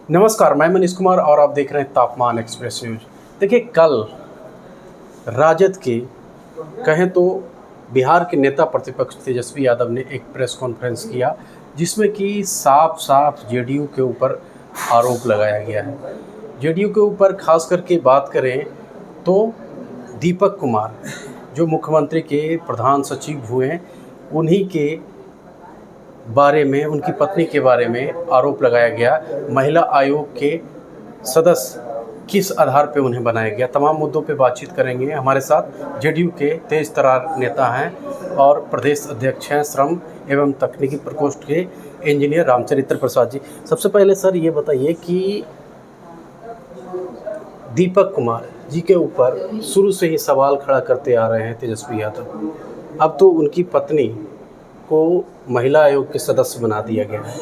नमस्कार, मैं मनीष कुमार और आप देख रहे हैं तापमान एक्सप्रेस न्यूज। देखिए, कल राजद के कहें तो बिहार के नेता प्रतिपक्ष तेजस्वी यादव ने एक प्रेस कॉन्फ्रेंस किया, जिसमें कि साफ साफ जेडीयू के ऊपर आरोप लगाया गया है। जेडीयू के ऊपर खास करके बात करें तो दीपक कुमार, जो मुख्यमंत्री के प्रधान सचिव हुए, उन्हीं के बारे में, उनकी पत्नी के बारे में आरोप लगाया गया। महिला आयोग के सदस्य किस आधार पे उन्हें बनाया गया, तमाम मुद्दों पे बातचीत करेंगे। हमारे साथ जेडीयू के तेज तर्रार नेता हैं और प्रदेश अध्यक्ष हैं श्रम एवं तकनीकी प्रकोष्ठ के इंजीनियर रामचरित्र प्रसाद जी। सबसे पहले सर ये बताइए कि दीपक कुमार जी के ऊपर शुरू से ही सवाल खड़ा करते आ रहे हैं तेजस्वी यादव, अब तो उनकी पत्नी को महिला आयोग के सदस्य बना दिया गया है,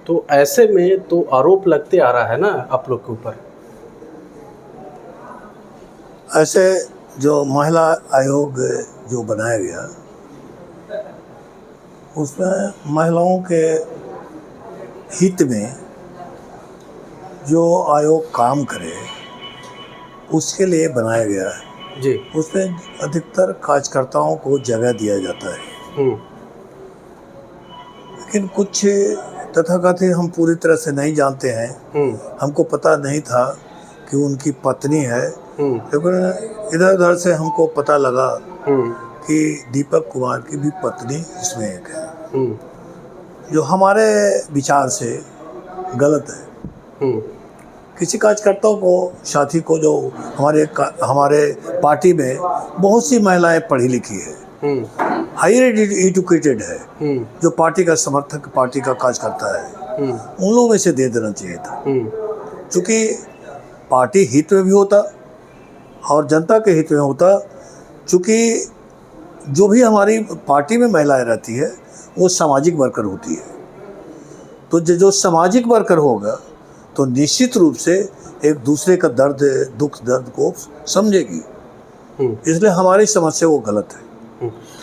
तो ऐसे में तो आरोप लगते आ रहा है ना आप लोग के ऊपर। ऐसे जो महिला आयोग जो बनाया गया, उसमें महिलाओं के हित में जो आयोग काम करे उसके लिए बनाया गया है जी। उसमें अधिकतर कार्यकर्ताओं को जगह दिया जाता है, लेकिन कुछ तथाकथित हम पूरी तरह से नहीं जानते हैं। हमको पता नहीं था कि उनकी पत्नी है, लेकिन इधर उधर से हमको पता लगा कि दीपक कुमार की भी पत्नी इसमें एक है, जो हमारे विचार से गलत है। किसी कार्यकर्ताओं को, साथी को, जो हमारे पार्टी में बहुत सी महिलाएं पढ़ी लिखी है, हायर एजुकेटेड है, जो पार्टी का समर्थक, पार्टी का काज करता है, उन लोगों में से दे देना चाहिए था। क्योंकि पार्टी हित में भी होता और जनता के हित में होता। क्योंकि जो भी हमारी पार्टी में महिलाएं रहती है वो सामाजिक वर्कर होती है, तो जो सामाजिक वर्कर होगा तो निश्चित रूप से एक दूसरे का दर्द, दुख दर्द को समझेगी। इसलिए हमारी समझ से वो गलत है।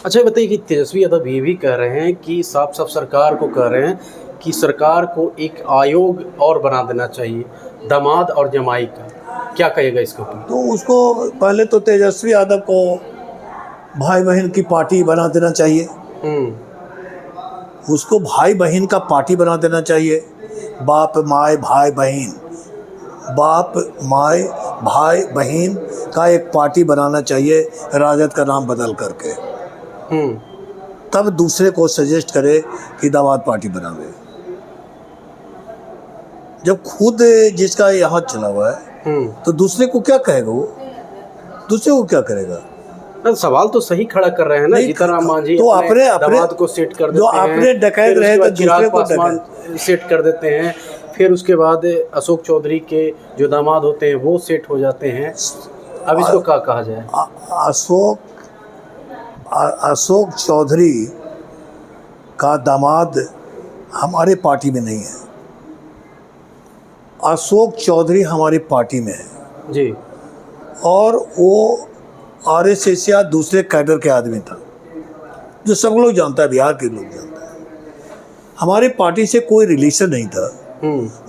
अच्छा, ये बताइए कि तेजस्वी यादव ये भी कह रहे हैं कि साफ साफ सरकार को कह रहे हैं कि सरकार को एक आयोग और बना देना चाहिए, दामाद और जमाई का। क्या कहेगा इसके ऊपर? तो उसको पहले तो तेजस्वी यादव को भाई बहन की पार्टी बना देना चाहिए। उसको भाई बहन का पार्टी बना देना चाहिए। बाप माए भाई बहन, बाप माए भाई बहन का एक पार्टी बनाना चाहिए, राजद का नाम बदल करके। तब दूसरे को सजेस्ट करे कि दामाद पार्टी बनावे। जब खुद जिसका यहाँ चला हुआ है तो दूसरे को क्या कहेगा? वो दूसरे को क्या करेगा? सवाल तो सही खड़ा कर रहे हैं ना जीतनराम मांझी, तो अपने दामाद को सेट कर देते जो हैं, अपने डकैत रहे तो दूसरे को सेट कर देते हैं, फिर उसके बाद अशोक चौधरी के जो दामाद होते हैं वो सेट हो जाते हैं। अब इसको क्या कहा जाए? अशोक चौधरी का दामाद हमारे पार्टी में नहीं है। अशोक चौधरी हमारी पार्टी में है जी, और वो आरएसएस या दूसरे कैडर के आदमी था, जो सब लोग जानता है, बिहार के लोग जानता है। हमारी पार्टी से कोई रिलेशन नहीं था।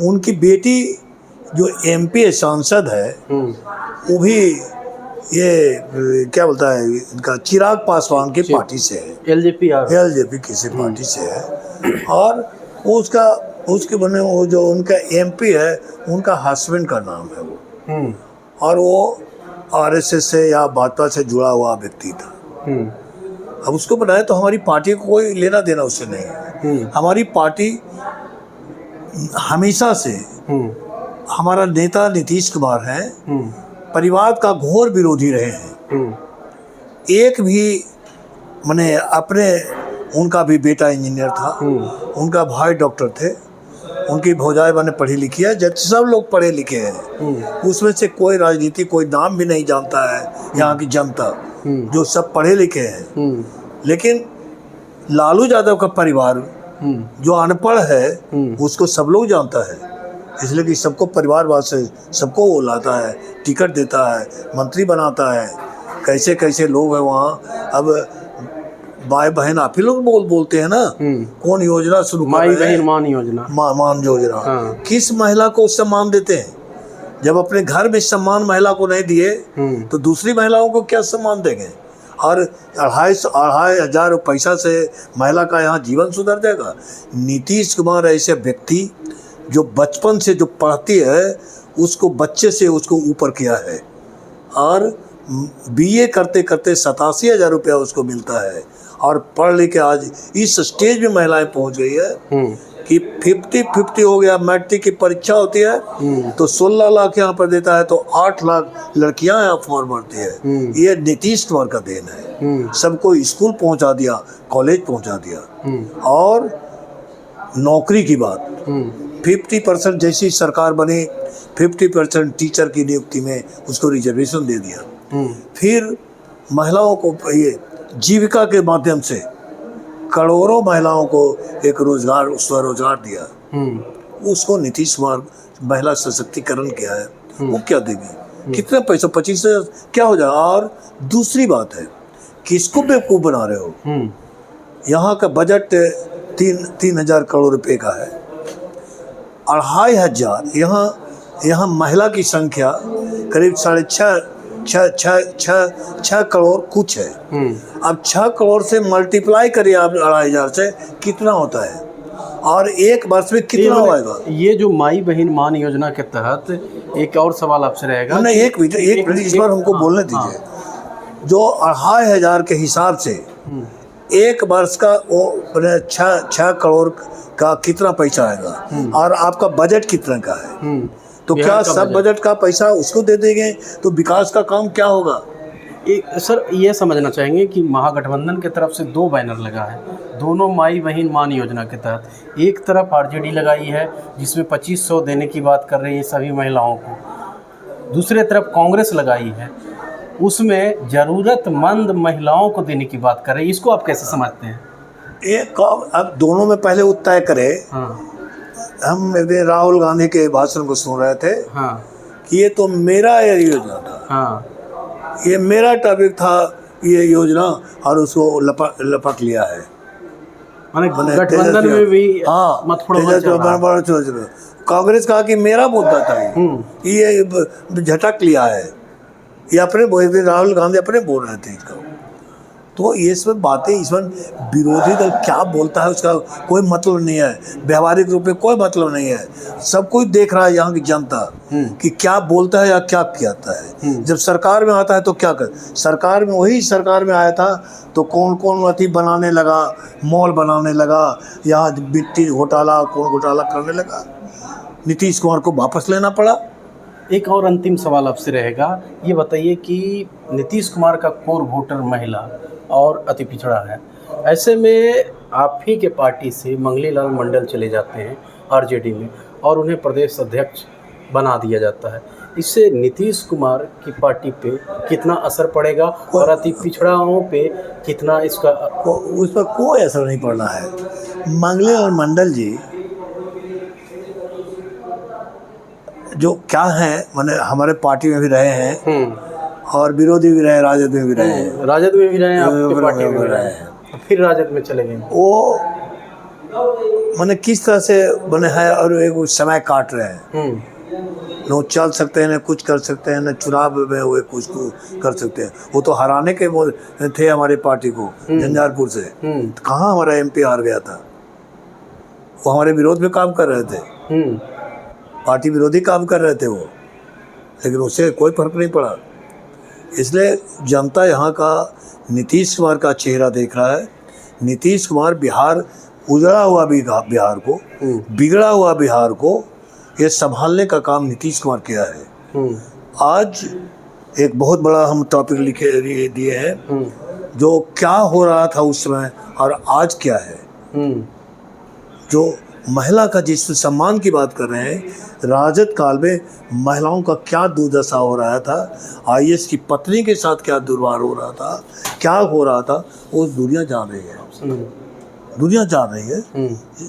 उनकी बेटी जो एमपी सांसद है, वो भी ये क्या बोलता है, इनका चिराग पासवान की पार्टी से है, एलजेपी किसी पार्टी से है। और वो उसके बने वो जो उनका एमपी है, उनका हस्बैंड का नाम है वो, और वो आरएसएस से या भाजपा से जुड़ा हुआ व्यक्ति था। अब उसको बनाया तो हमारी पार्टी को कोई लेना देना उससे नहीं है। हमारी पार्टी हमेशा से, हमारा नेता नीतीश कुमार है, परिवार का घोर विरोधी रहे हैं। एक भी माने अपने, उनका भी बेटा इंजीनियर था, उनका भाई डॉक्टर थे, उनकी भौजाई बने पढ़ी लिखी है, जब सब लोग पढ़े लिखे हैं। उसमें से कोई राजनीति, कोई नाम भी नहीं जानता है यहाँ की जनता, जो सब पढ़े लिखे हैं। लेकिन लालू यादव का परिवार जो अनपढ़ है उसको सब लोग जानता है, इसलिए कि सबको परिवारवाद से सबको वो लाता है, टिकट देता है, मंत्री बनाता है। कैसे कैसे लोग हैं वहाँ। अब भाई बहन आप ही लोग बोलते हैं ना, कौन योजना शुरू कर माई रहे हैं? बहन मान योजना। मान योजना। हाँ। किस महिला को सम्मान देते हैं? जब अपने घर में सम्मान महिला को नहीं दिए तो दूसरी महिलाओं को क्या सम्मान देंगे? और 2,500 पैसा से महिला का यहाँ जीवन सुधर जाएगा? नीतीश कुमार ऐसे व्यक्ति जो बचपन से जो पढ़ती है उसको बच्चे से उसको ऊपर किया है, और बीए करते करते 87,000 रुपया उसको मिलता है, और पढ़ लिख के आज इस स्टेज में महिलाएं पहुंच गई है कि 50-50 हो गया। मैट्रिक की परीक्षा होती है तो 16 लाख यहाँ पर देता है, तो 8 लाख लड़कियां यहाँ फॉर्म भरती है। ये नीतीश कुमार का देन है। सबको स्कूल पहुंचा दिया, कॉलेज पहुंचा दिया। और नौकरी की बात, 50% जैसी सरकार बनी 50% टीचर की नियुक्ति में उसको रिजर्वेशन दे दिया। फिर महिलाओं को ये जीविका के माध्यम से करोड़ों महिलाओं को एक रोजगार, स्वरोजगार दिया। उसको नीतीश कुमार महिला सशक्तिकरण किया है। वो क्या देंगे? कितना पैसा? 25,000 क्या हो जाए? और दूसरी बात है, किसको बेवकूफ़ बना रहे हो? यहाँ का बजट 3,000 करोड़ रुपए का है, 2,500। यहाँ महिला की संख्या करीब 6.5 करोड़ कुछ है। अब 6 करोड़ से मल्टीप्लाई करिए आप 2,500 से, कितना होता है? और एक वर्ष में कितना होगा? ये जो माई बहन मान योजना के तहत एक और सवाल आपसे रहेगा। नहीं, एक मिनट इस बार हमको बोलने दीजिए। जो 2,500 के हिसाब से एक वर्ष का वो 6 करोड़ का कितना पैसा आएगा, और आपका बजट कितना का है? तो क्या सब बजट का पैसा उसको दे देंगे तो विकास का काम क्या होगा? सर ये समझना चाहेंगे कि महागठबंधन की तरफ से 2 बैनर लगा है, दोनों माई बहन मान योजना के तहत। एक तरफ आरजेडी लगाई है जिसमें 2,500 देने की बात कर रही है सभी महिलाओं को, दूसरे तरफ कांग्रेस लगाई है उसमें ज़रूरतमंद महिलाओं को देने की बात कर रही है। इसको आप कैसे समझते हैं? अब दोनों में पहले वो तय करें। हम एक दिन राहुल गांधी के भाषण को सुन रहे थे कि ये तो मेरा योजना था, ये मेरा टॉपिक था ये योजना, और उसको लपट लिया है। गठबंधन में भी कांग्रेस कहा कि मेरा मुद्दा था, ये झटक लिया है। ये अपने राहुल गांधी अपने बोल रहे थे इसको। तो ये सब बातें, इसमें विरोधी दल क्या बोलता है उसका कोई मतलब नहीं है, व्यवहारिक रूप में कोई मतलब नहीं है। सब कुछ देख रहा है यहाँ की जनता कि क्या बोलता है या क्या कहता है। जब सरकार में आता है तो क्या कर, सरकार में वही सरकार में आया था तो कौन कौन अति बनाने लगा, मॉल बनाने लगा, यहाँ मिट्टी घोटाला कौन घोटाला करने लगा। नीतीश कुमार को वापस लेना पड़ा। एक और अंतिम सवाल आपसे रहेगा, ये बताइए कि नीतीश कुमार का कोर वोटर महिला और अति पिछड़ा है, ऐसे में आप ही के पार्टी से मंगलीलाल मंडल चले जाते हैं आरजेडी में और उन्हें प्रदेश अध्यक्ष बना दिया जाता है। इससे नीतीश कुमार की पार्टी पे कितना असर पड़ेगा और अति पिछड़ाओं पे कितना इसका? उस पर कोई असर नहीं पड़ना है। मंगलीलाल मंडल जी जो क्या है, मैंने हमारे पार्टी में भी रहे हैं और विरोधी भी रहे, राजद में भी रहे हैं। राजद में भी रहे हैं, आपके पार्टी में भी रहे हैं, फिर राजद में चले गए। वो मैंने किस तरह से बने हैं और एक समय काट रहे हैं। न चल सकते हैं, न कुछ कर सकते हैं, न चुनाव में हुए कुछ को कर सकते हैं। वो तो हराने के वो थे हमारी पार्टी को झंझारपुर से। तो कहाँ हमारा MP हार गया था? वो हमारे विरोध में काम कर रहे थे, पार्टी विरोधी काम कर रहे थे वो, लेकिन उससे कोई फर्क नहीं पड़ा। इसलिए जनता यहाँ का नीतीश कुमार का चेहरा देख रहा है। नीतीश कुमार बिहार, उजड़ा हुआ बिहार को, बिगड़ा हुआ बिहार को ये संभालने का काम नीतीश कुमार किया है। आज एक बहुत बड़ा हम टॉपिक लिखे दिए हैं, जो क्या हो रहा था उस समय और आज क्या है। जो महिला का जिस सम्मान की बात कर रहे हैं, राजद काल में महिलाओं का क्या दुर्दशा हो रहा था, IAS की पत्नी के साथ क्या दुर्व्यवहार हो रहा था, क्या हो रहा था, वो दुनिया जान रही है। दुनिया जान रही है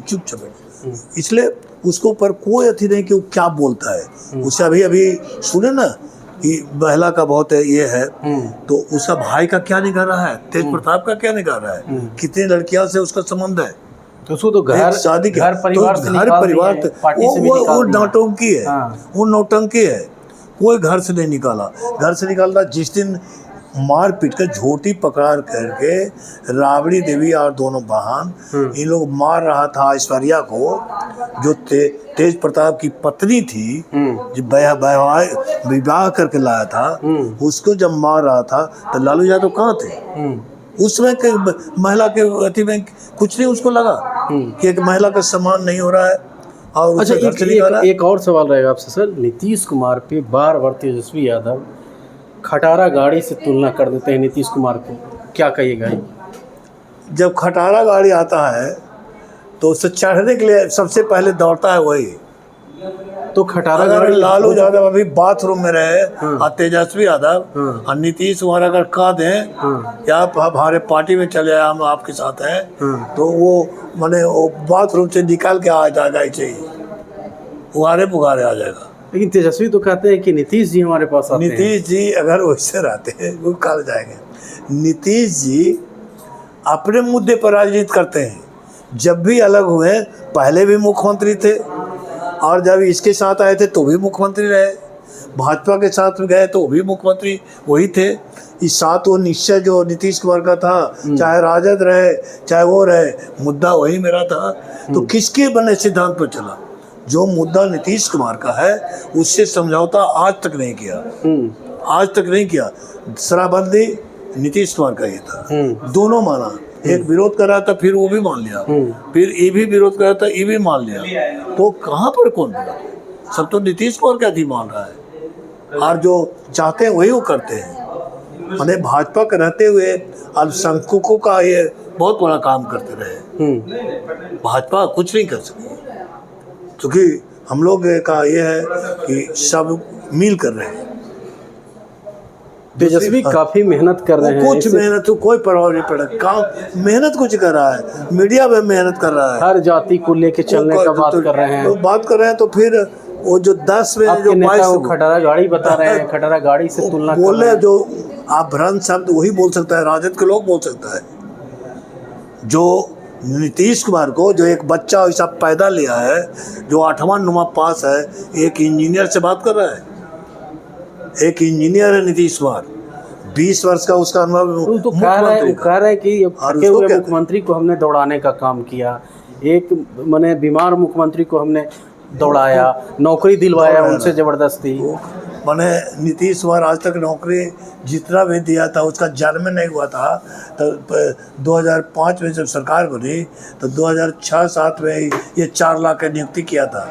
चुपचाप। इसलिए उसको पर कोई अथी नहीं कि वो क्या बोलता है। उससे अभी सुने ना कि महिला का बहुत ये है, तो उसका भाई का क्या निकल रहा है, तेज प्रताप का क्या निकल रहा है, कितनी लड़कियां से उसका संबंध है, तो उसको तो घर शादी के घर परिवार से निकाल दिए हैं, पार्टी से भी निकाल वो दिया। नौटंकी है। हाँ। वो नौटंकी है, कोई घर से नहीं निकाला। घर से निकालना जिस दिन मार पीट कर झोटी पकड़ करके राबड़ी देवी और दोनों बहन इन लोग मार रहा था ऐश्वर्या को, जो तेज प्रताप की पत्नी थी, जो विवाह करके लाया था, उसको जब मार रहा था तो लालू यादव कहाँ थे? उसमें महिला के अति में कुछ नहीं उसको लगा कि एक महिला का सम्मान नहीं हो रहा है और अच्छा, उसे घर से निकाला। एक और सवाल रहेगा आपसे सर। नीतीश कुमार पे बार बार तेजस्वी यादव खटारा गाड़ी से तुलना कर देते हैं नीतीश कुमार को, क्या कहिएगा? जब खटारा गाड़ी आता है तो उससे चढ़ने के लिए सबसे पहले दौड़ता है वही। तो खटारा अगर गाड़ी लालू यादव अभी बाथरूम में रहे और तेजस्वी यादव और नीतीश कुमार अगर कह दें कि आप हमारे पार्टी में चले आए, हम आपके साथ हैं, तो वो माने वो बाथरूम से निकाल के आ जाएगा, ऐसे ही पुकारे पुकारे आ जाएगा। लेकिन तेजस्वी तो कहते हैं कि नीतीश जी हमारे पास आते हैं। नीतीश जी अगर वैसे रहते हैं वो कल जाएंगे। नीतीश जी अपने मुद्दे पर राजनीति करते हैं। जब भी अलग हुए, पहले भी मुख्यमंत्री थे और जब इसके साथ आए थे तो भी मुख्यमंत्री रहे, भाजपा के साथ गए तो भी मुख्यमंत्री वही थे। इस साथ वो निश्चय जो नीतीश कुमार का था, चाहे राजद रहे चाहे वो रहे, मुद्दा वही मेरा था। तो किसके बने सिद्धांत पर चला? जो मुद्दा नीतीश कुमार का है उससे समझौता आज तक नहीं किया, आज तक नहीं किया। शराबबंदी नीतीश कुमार का ही था, दोनों माना। एक विरोध कर रहा था फिर वो भी मान लिया, फिर ये भी विरोध कर रहा था ये भी मान लिया। तो कहाँ पर कौन बोला? सब तो नीतीश कुमार का ही मान रहा है और जो चाहते हैं वही वो करते हैं। माने भाजपा के रहते हुए अल्पसंख्यकों का ये बहुत बड़ा काम करते रहे। भाजपा कुछ नहीं कर सकी क्योंकि हम लोग का ये है कि सब मिल कर रहे हैं। तेजस्वी काफी मेहनत कर रहे हैं। कुछ मेहनत तो कोई प्रभाव नहीं पड़ा, काम मेहनत कुछ कर रहा है, मीडिया में मेहनत कर रहा है, हर जाति को लेके चलने का बात कर रहे हैं। तो बात कर रहे हैं तो फिर वो जो 10 में जो 22 खटारा गाड़ी बता रहे हैं, खटारा गाड़ी से तुलना बोले, जो आप भ्रंश शब्द वही बोल सकता है, राजद के लोग बोल सकता है। जो नीतीश कुमार को जो एक बच्चा ऐसा पैदा लिया है, जो 8वां 9वां पास है, एक इंजीनियर से बात कर रहा है। एक इंजीनियर है नीतीश कुमार, 20 वर्ष का उसका अनुभव। तो कह रहा है कि थके हुए मुख्यमंत्री को हमने दौड़ाने का काम किया, एक माने बीमार मुख्यमंत्री को हमने दौड़ाया, नौकरी दिलवाया उनसे जबरदस्ती। माने नीतीश कुमार आज तक नौकरी जितना भी दिया था उसका जन्म नहीं हुआ था। तो 2005 में जब सरकार बनी तो 2006-07 में ये 4 लाख की नियुक्ति किया था।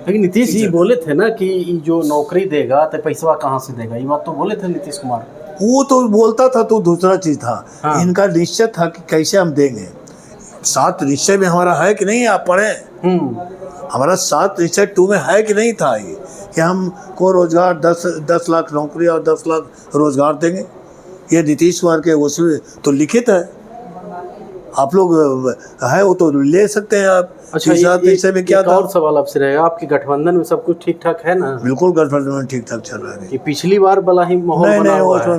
लेकिन नीतीश जी बोले थे ना कि जो नौकरी देगा तो पैसा कहाँ से देगा, ये बात तो बोले थे नीतीश कुमार। वो तो बोलता था तो दूसरा चीज़ था। हाँ। इनका निश्चय था कि कैसे हम देंगे। 7 निश्चय में हमारा है कि नहीं, आप पढ़े, हमारा 7 निश्चय 2 में है कि नहीं था ये कि हमको रोजगार 10 लाख नौकरी और 10 लाख रोजगार देंगे। ये नीतीश कुमार के उसमें तो लिखित है, आप लोग है वो तो ले सकते हैं आप। अच्छा, में क्या था? और सवाल आपसे रहेगा, आपके गठबंधन में सब कुछ ठीक ठाक है ना? बिल्कुल गठबंधन में ठीक ठाक चल रहा है। कि पिछली बार वाला ही माहौल बना हुआ है?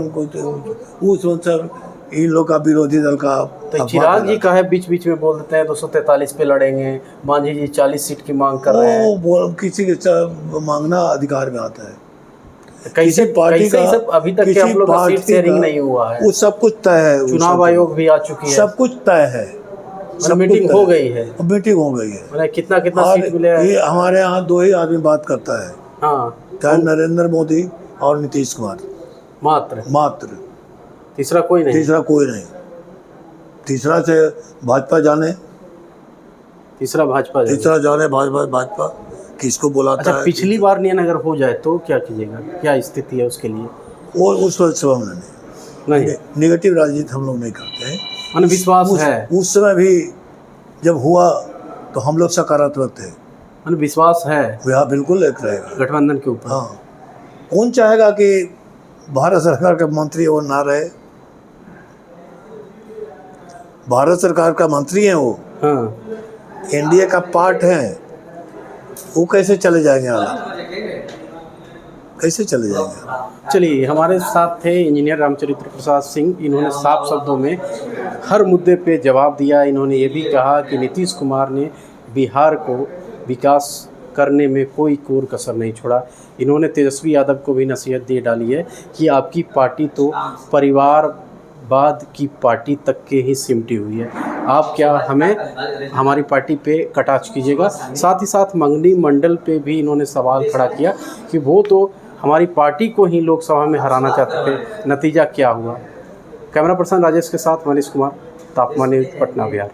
उसमें सर इन लोग का विरोधी दल का तो चिराग जी का है, बीच बीच में बोल देते हैं 243 पे लड़ेंगे, मांझी जी 40 सीट की मांग कर रहे हैं। किसी के मांगना अधिकार में आता है। किसी पार्टी का सब अभी तक के हम लोग का सीट शेयरिंग नहीं हुआ है, वो सब कुछ तय है। चुनाव आयोग भी आ चुकी है, सब कुछ तय है, सब मीटिंग हो गई है। मीटिंग हो गई है। कितना सीट मिलेगा? ये हमारे यहाँ 2 ही आदमी बात करता है, चाहे नरेंद्र मोदी और नीतीश कुमार, मात्र। तीसरा कोई नहीं। तीसरा से भाजपा जाने, तीसरा जाने भाजपा किसको बुलाता है। पिछली बार नियन अगर हो जाए तो क्या कीजिएगा, क्या स्थिति है उसके लिए? वो उस वक्त नहीं, नेगेटिव राजनीति हम लोग नहीं करते हैं। विश्वास है उस समय भी जब हुआ तो हम लोग सकारात्मक थे। विश्वास है यहाँ बिल्कुल एक रहेगा गठबंधन के ऊपर। हाँ, कौन चाहेगा कि भारत सरकार का मंत्री वो ना रहे? भारत सरकार का मंत्री है वो, एनडीए का पार्ट है, वो कैसे चले जाएंगे? कैसे चले जाएंगे? चलिए, हमारे साथ थे इंजीनियर रामचरित्र प्रसाद सिंह। इन्होंने साफ शब्दों में हर मुद्दे पे जवाब दिया। इन्होंने ये भी कहा कि नीतीश कुमार ने बिहार को विकास करने में कोई कोर कसर नहीं छोड़ा। इन्होंने तेजस्वी यादव को भी नसीहत दे डाली है कि आपकी पार्टी तो परिवारवाद की पार्टी तक के ही सिमटी हुई है, आप क्या हमें हमारी पार्टी पे कटाक्ष कीजिएगा। साथ ही साथ मंगनी मंडल पे भी इन्होंने सवाल खड़ा किया कि वो तो हमारी पार्टी को ही लोकसभा में हराना चाहते थे, नतीजा क्या हुआ। कैमरा पर्सन राजेश के साथ मनीष कुमार, तापमान न्यूज़, पटना बिहार।